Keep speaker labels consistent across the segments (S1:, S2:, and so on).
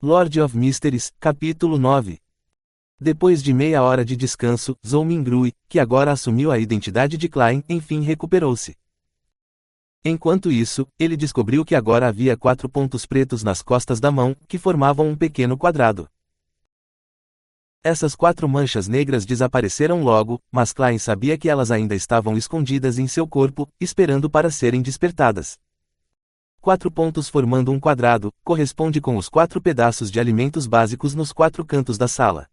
S1: Lord of Mysteries, capítulo 9. Depois de meia hora de descanso, Zhou Mingrui, que agora assumiu a identidade de Klein, enfim recuperou-se. Enquanto isso, ele descobriu que agora havia 4 pontos pretos nas costas da mão, que formavam um pequeno quadrado. Essas 4 manchas negras desapareceram logo, mas Klein sabia que elas ainda estavam escondidas em seu corpo, esperando para serem despertadas. 4 pontos formando um quadrado, corresponde com os 4 pedaços de alimentos básicos nos 4 cantos da sala.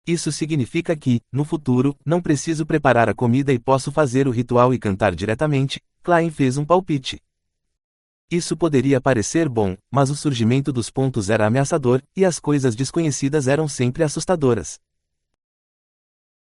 S1: Isso significa que, no futuro, não preciso preparar a comida e posso fazer o ritual e cantar diretamente. Klein fez um palpite. Isso poderia parecer bom, mas o surgimento dos pontos era ameaçador, e as coisas desconhecidas eram sempre assustadoras.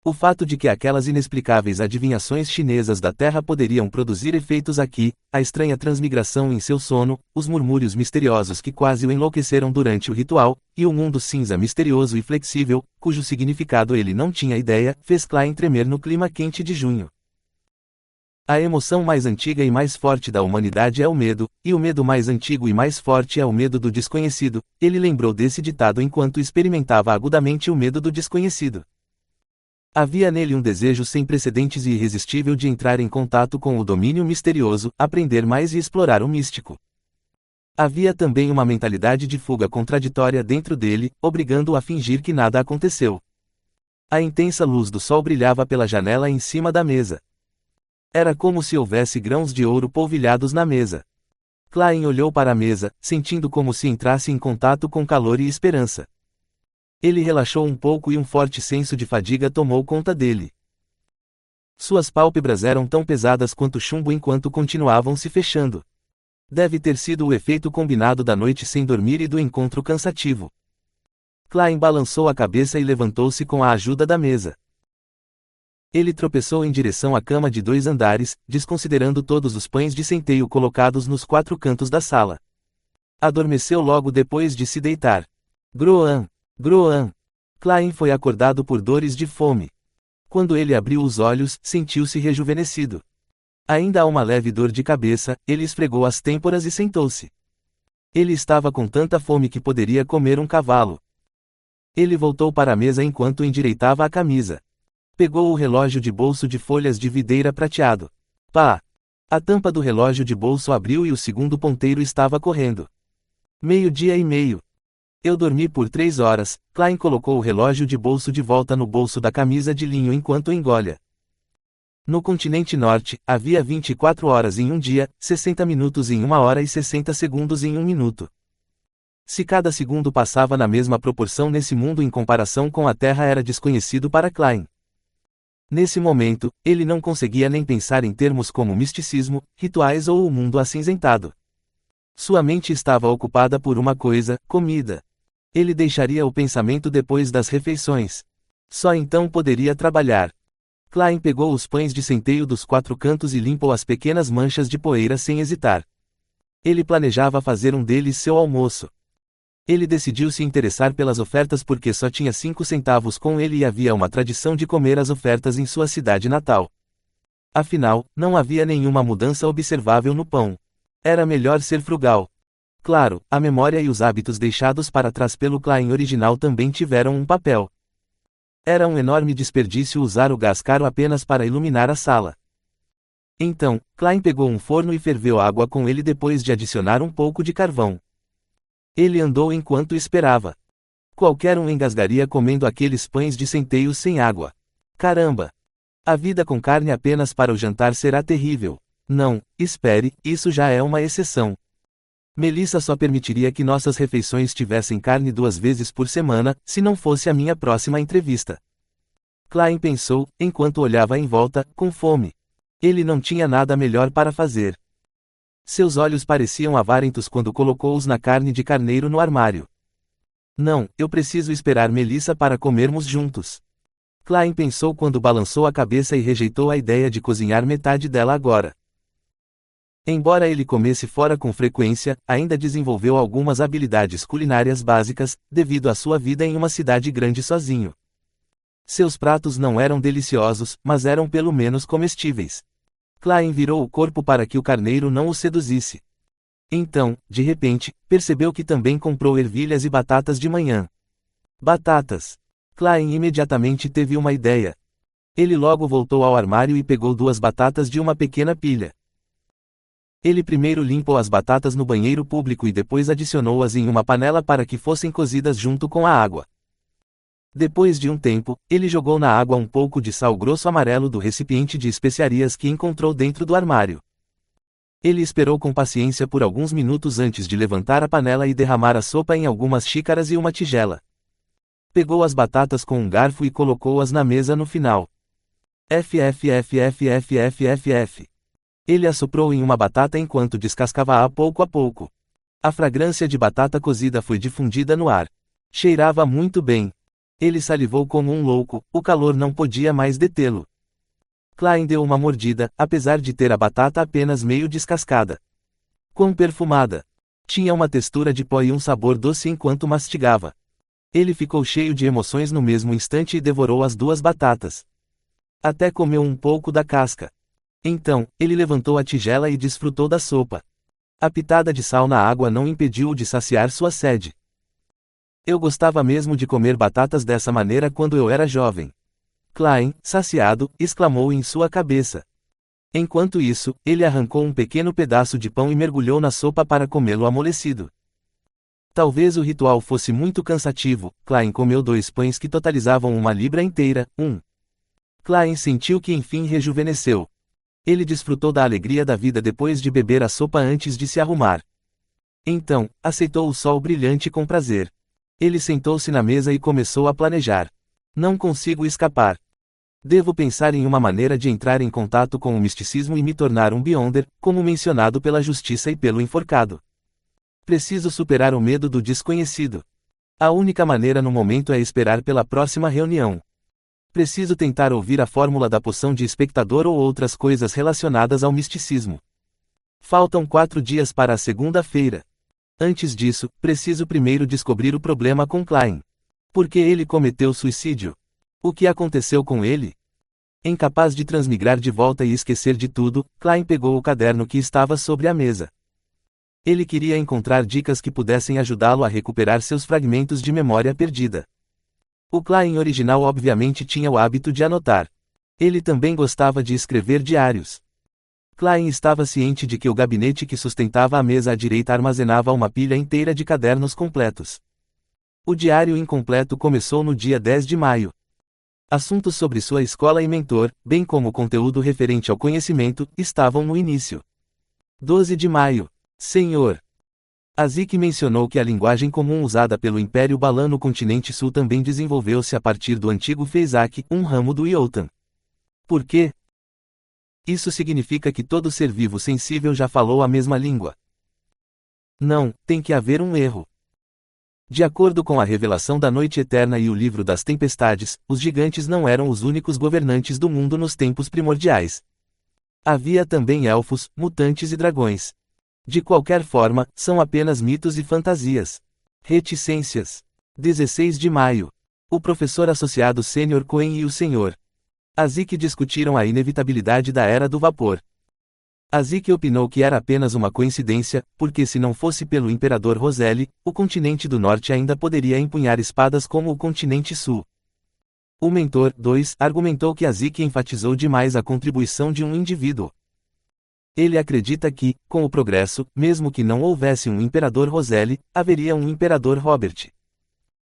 S1: O fato de que aquelas inexplicáveis adivinhações chinesas da Terra poderiam produzir efeitos aqui, a estranha transmigração em seu sono, os murmúrios misteriosos que quase o enlouqueceram durante o ritual, e o mundo cinza misterioso e flexível, cujo significado ele não tinha ideia, fez Klein tremer no clima quente de junho. A emoção mais antiga e mais forte da humanidade é o medo, e o medo mais antigo e mais forte é o medo do desconhecido. Ele lembrou desse ditado enquanto experimentava agudamente o medo do desconhecido. Havia nele um desejo sem precedentes e irresistível de entrar em contato com o domínio misterioso, aprender mais e explorar o místico. Havia também uma mentalidade de fuga contraditória dentro dele, obrigando-o a fingir que nada aconteceu. A intensa luz do sol brilhava pela janela em cima da mesa. Era como se houvesse grãos de ouro polvilhados na mesa. Klein olhou para a mesa, sentindo como se entrasse em contato com calor e esperança. Ele relaxou um pouco e um forte senso de fadiga tomou conta dele. Suas pálpebras eram tão pesadas quanto chumbo enquanto continuavam se fechando. Deve ter sido o efeito combinado da noite sem dormir e do encontro cansativo. Klein balançou a cabeça e levantou-se com a ajuda da mesa. Ele tropeçou em direção à cama de 2 andares, desconsiderando todos os pães de centeio colocados nos 4 cantos da sala. Adormeceu logo depois de se deitar. Groan! Groan! Klein foi acordado por dores de fome. Quando ele abriu os olhos, sentiu-se rejuvenescido. Ainda há uma leve dor de cabeça, ele esfregou as têmporas e sentou-se. Ele estava com tanta fome que poderia comer um cavalo. Ele voltou para a mesa enquanto endireitava a camisa. Pegou o relógio de bolso de folhas de videira prateado. Pá! A tampa do relógio de bolso abriu e o segundo ponteiro estava correndo. 12:30. Eu dormi por 3 horas. Klein colocou o relógio de bolso de volta no bolso da camisa de linho enquanto engolha. No continente norte, havia 24 horas em um dia, 60 minutos em 1 hora e 60 segundos em 1 minuto. Se cada segundo passava na mesma proporção nesse mundo em comparação com a Terra era desconhecido para Klein. Nesse momento, ele não conseguia nem pensar em termos como misticismo, rituais ou o mundo acinzentado. Sua mente estava ocupada por uma coisa: comida. Ele deixaria o pensamento depois das refeições. Só então poderia trabalhar. Klein pegou os pães de centeio dos 4 cantos e limpou as pequenas manchas de poeira sem hesitar. Ele planejava fazer um deles seu almoço. Ele decidiu se interessar pelas ofertas porque só tinha 5 centavos com ele e havia uma tradição de comer as ofertas em sua cidade natal. Afinal, não havia nenhuma mudança observável no pão. Era melhor ser frugal. Claro, a memória e os hábitos deixados para trás pelo Klein original também tiveram um papel. Era um enorme desperdício usar o gás caro apenas para iluminar a sala. Então, Klein pegou um forno e ferveu água com ele depois de adicionar um pouco de carvão. Ele andou enquanto esperava. Qualquer um engasgaria comendo aqueles pães de centeio sem água. Caramba! A vida com carne apenas para o jantar será terrível. Não, espere, isso já é uma exceção. Melissa só permitiria que nossas refeições tivessem carne 2 vezes por semana, se não fosse a minha próxima entrevista. Klein pensou, enquanto olhava em volta, com fome. Ele não tinha nada melhor para fazer. Seus olhos pareciam avarentos quando colocou-os na carne de carneiro no armário. Não, eu preciso esperar Melissa para comermos juntos. Klein pensou quando balançou a cabeça e rejeitou a ideia de cozinhar metade dela agora. Embora ele comesse fora com frequência, ainda desenvolveu algumas habilidades culinárias básicas, devido à sua vida em uma cidade grande sozinho. Seus pratos não eram deliciosos, mas eram pelo menos comestíveis. Klein virou o corpo para que o carneiro não o seduzisse. Então, de repente, percebeu que também comprou ervilhas e batatas de manhã. Batatas! Klein imediatamente teve uma ideia. Ele logo voltou ao armário e pegou 2 batatas de uma pequena pilha. Ele primeiro limpou as batatas no banheiro público e depois adicionou-as em uma panela para que fossem cozidas junto com a água. Depois de um tempo, ele jogou na água um pouco de sal grosso amarelo do recipiente de especiarias que encontrou dentro do armário. Ele esperou com paciência por alguns minutos antes de levantar a panela e derramar a sopa em algumas xícaras e uma tigela. Pegou as batatas com um garfo e colocou-as na mesa no final. F. Ele assoprou em uma batata enquanto descascava-a pouco a pouco. A fragrância de batata cozida foi difundida no ar. Cheirava muito bem. Ele salivou como um louco, o calor não podia mais detê-lo. Klein deu uma mordida, apesar de ter a batata apenas meio descascada. Quão perfumada! Tinha uma textura de pó e um sabor doce enquanto mastigava. Ele ficou cheio de emoções no mesmo instante e devorou as 2 batatas. Até comeu um pouco da casca. Então, ele levantou a tigela e desfrutou da sopa. A pitada de sal na água não impediu-o de saciar sua sede. Eu gostava mesmo de comer batatas dessa maneira quando eu era jovem. Klein, saciado, exclamou em sua cabeça. Enquanto isso, ele arrancou um pequeno pedaço de pão e mergulhou na sopa para comê-lo amolecido. Talvez o ritual fosse muito cansativo. Klein comeu 2 pães que totalizavam 1 libra inteira. Klein sentiu que enfim rejuvenesceu. Ele desfrutou da alegria da vida depois de beber a sopa antes de se arrumar. Então, aceitou o sol brilhante com prazer. Ele sentou-se na mesa e começou a planejar. Não consigo escapar. Devo pensar em uma maneira de entrar em contato com o misticismo e me tornar um Beyonder, como mencionado pela justiça e pelo enforcado. Preciso superar o medo do desconhecido. A única maneira no momento é esperar pela próxima reunião. Preciso tentar ouvir a fórmula da poção de espectador ou outras coisas relacionadas ao misticismo. Faltam 4 dias para a segunda-feira. Antes disso, preciso primeiro descobrir o problema com Klein. Por que ele cometeu suicídio? O que aconteceu com ele? Incapaz de transmigrar de volta e esquecer de tudo, Klein pegou o caderno que estava sobre a mesa. Ele queria encontrar dicas que pudessem ajudá-lo a recuperar seus fragmentos de memória perdida. O Klein original obviamente tinha o hábito de anotar. Ele também gostava de escrever diários. Klein estava ciente de que o gabinete que sustentava a mesa à direita armazenava uma pilha inteira de cadernos completos. O diário incompleto começou no dia 10 de maio. Assuntos sobre sua escola e mentor, bem como conteúdo referente ao conhecimento, estavam no início. 12 de maio. Senhor. Azik mencionou que a linguagem comum usada pelo Império Balan no continente sul também desenvolveu-se a partir do antigo Fezak, um ramo do Iotan. Por quê? Isso significa que todo ser vivo sensível já falou a mesma língua. Não, tem que haver um erro. De acordo com a revelação da Noite Eterna e o Livro das Tempestades, os gigantes não eram os únicos governantes do mundo nos tempos primordiais. Havia também elfos, mutantes e dragões. De qualquer forma, são apenas mitos e fantasias. Reticências. 16 de maio. O professor associado Sr. Cohen e o Sr. Azik discutiram a inevitabilidade da Era do Vapor. Azik opinou que era apenas uma coincidência, porque se não fosse pelo Imperador Roseli, o continente do Norte ainda poderia empunhar espadas como o continente Sul. O mentor, 2, argumentou que Azik enfatizou demais a contribuição de um indivíduo. Ele acredita que, com o progresso, mesmo que não houvesse um Imperador Roseli, haveria um Imperador Robert.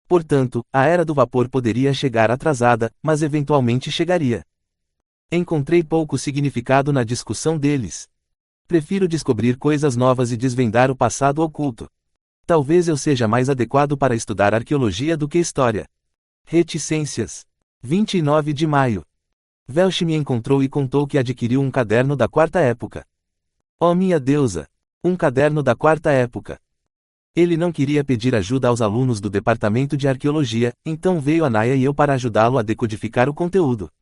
S1: Portanto, a Era do Vapor poderia chegar atrasada, mas eventualmente chegaria. Encontrei pouco significado na discussão deles. Prefiro descobrir coisas novas e desvendar o passado oculto. Talvez eu seja mais adequado para estudar arqueologia do que história. Reticências. 29 de maio. Velsh me encontrou e contou que adquiriu um caderno da Quarta Época. Oh minha deusa! Um caderno da Quarta Época. Ele não queria pedir ajuda aos alunos do departamento de arqueologia, então veio a Naya e eu para ajudá-lo a decodificar o conteúdo.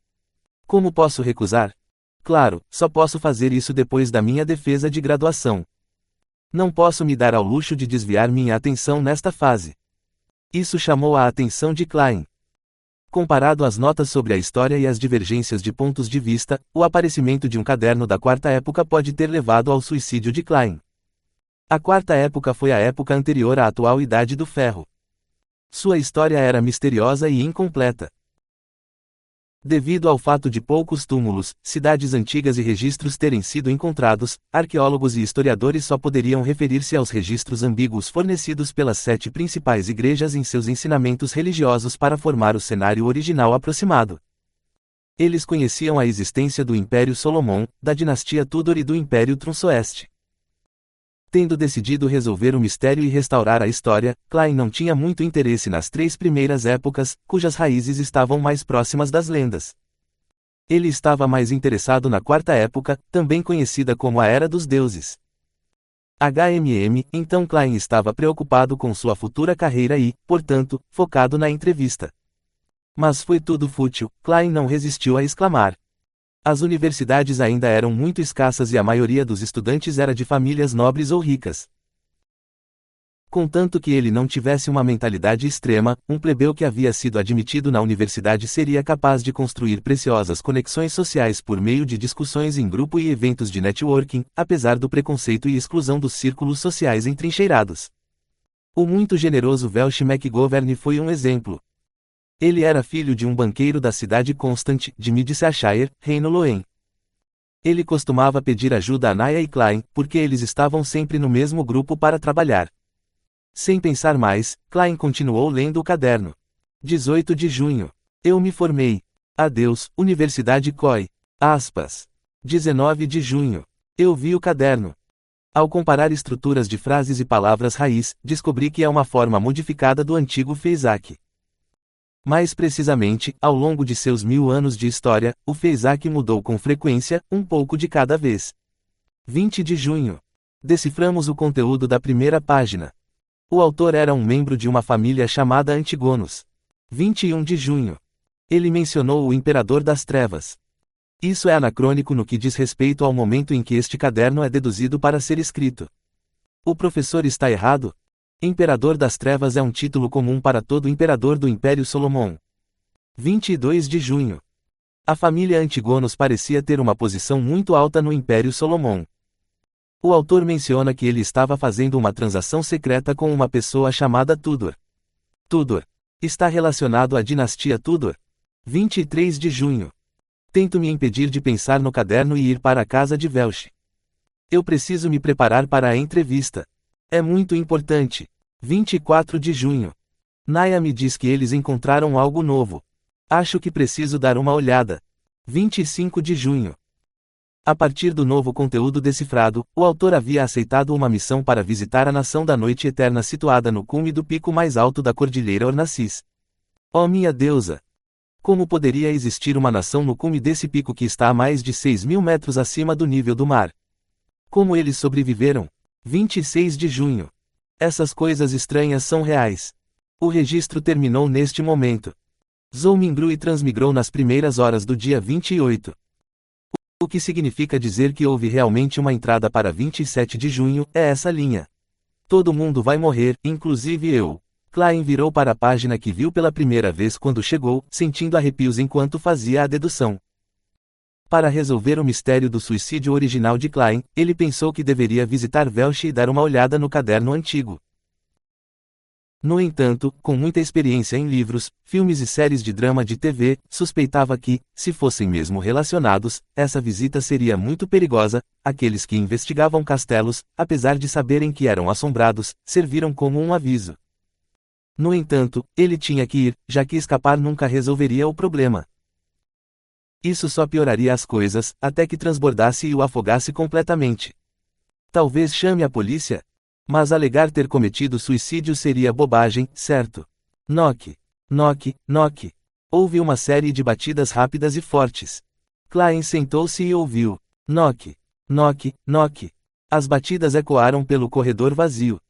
S1: Como posso recusar? Claro, só posso fazer isso depois da minha defesa de graduação. Não posso me dar ao luxo de desviar minha atenção nesta fase. Isso chamou a atenção de Klein. Comparado às notas sobre a história e as divergências de pontos de vista, o aparecimento de um caderno da Quarta Época pode ter levado ao suicídio de Klein. A quarta época foi a época anterior à atual Idade do Ferro. Sua história era misteriosa e incompleta. Devido ao fato de poucos túmulos, cidades antigas e registros terem sido encontrados, arqueólogos e historiadores só poderiam referir-se aos registros ambíguos fornecidos pelas 7 principais igrejas em seus ensinamentos religiosos para formar o cenário original aproximado. Eles conheciam a existência do Império Solomon, da dinastia Tudor e do Império Trunsoeste. Tendo decidido resolver o mistério e restaurar a história, Klein não tinha muito interesse nas 3 primeiras épocas, cujas raízes estavam mais próximas das lendas. Ele estava mais interessado na quarta época, também conhecida como a Era dos Deuses. Então Klein estava preocupado com sua futura carreira e, portanto, focado na entrevista. Mas foi tudo fútil, Klein não resistiu a exclamar. As universidades ainda eram muito escassas e a maioria dos estudantes era de famílias nobres ou ricas. Contanto que ele não tivesse uma mentalidade extrema, um plebeu que havia sido admitido na universidade seria capaz de construir preciosas conexões sociais por meio de discussões em grupo e eventos de networking, apesar do preconceito e exclusão dos círculos sociais entrincheirados. O muito generoso Welsh McGovern foi um exemplo. Ele era filho de um banqueiro da cidade Constant, de Midshire, Reino Loen. Ele costumava pedir ajuda a Naya e Klein, porque eles estavam sempre no mesmo grupo para trabalhar. Sem pensar mais, Klein continuou lendo o caderno. 18 de junho. Eu me formei. Adeus, Universidade Coy. Aspas. 19 de junho. Eu vi o caderno. Ao comparar estruturas de frases e palavras raiz, descobri que é uma forma modificada do antigo Fezak. Mais precisamente, ao longo de seus 1000 anos de história, o Fezak mudou com frequência, um pouco de cada vez. 20 de junho. Deciframos o conteúdo da primeira página. O autor era um membro de uma família chamada Antigonos. 21 de junho. Ele mencionou o Imperador das Trevas. Isso é anacrônico no que diz respeito ao momento em que este caderno é deduzido para ser escrito. O professor está errado? Imperador das Trevas é um título comum para todo imperador do Império Solomon. 22 de junho. A família Antigonos parecia ter uma posição muito alta no Império Solomon. O autor menciona que ele estava fazendo uma transação secreta com uma pessoa chamada Tudor. Tudor. Está relacionado à dinastia Tudor? 23 de junho. Tento me impedir de pensar no caderno e ir para a casa de Welsh. Eu preciso me preparar para a entrevista. É muito importante. 24 de junho. Naya me diz que eles encontraram algo novo. Acho que preciso dar uma olhada. 25 de junho. A partir do novo conteúdo decifrado, o autor havia aceitado uma missão para visitar a Nação da Noite Eterna situada no cume do pico mais alto da Cordilheira Ornacis. Oh minha deusa! Como poderia existir uma nação no cume desse pico que está a mais de 6.000 metros acima do nível do mar? Como eles sobreviveram? 26 de junho. Essas coisas estranhas são reais. O registro terminou neste momento. Zoumingrui transmigrou nas primeiras horas do dia 28. O que significa dizer que houve realmente uma entrada para 27 de junho, é essa linha. Todo mundo vai morrer, inclusive eu. Klein virou para a página que viu pela primeira vez quando chegou, sentindo arrepios enquanto fazia a dedução. Para resolver o mistério do suicídio original de Klein, ele pensou que deveria visitar Welsh e dar uma olhada no caderno antigo. No entanto, com muita experiência em livros, filmes e séries de drama de TV, suspeitava que, se fossem mesmo relacionados, essa visita seria muito perigosa. Aqueles que investigavam castelos, apesar de saberem que eram assombrados, serviram como um aviso. No entanto, ele tinha que ir, já que escapar nunca resolveria o problema. Isso só pioraria as coisas, até que transbordasse e o afogasse completamente. Talvez chame a polícia? Mas alegar ter cometido suicídio seria bobagem, certo? Knock. Knock, knock. Houve uma série de batidas rápidas e fortes. Klein sentou-se e ouviu. Knock. Knock, knock. As batidas ecoaram pelo corredor vazio.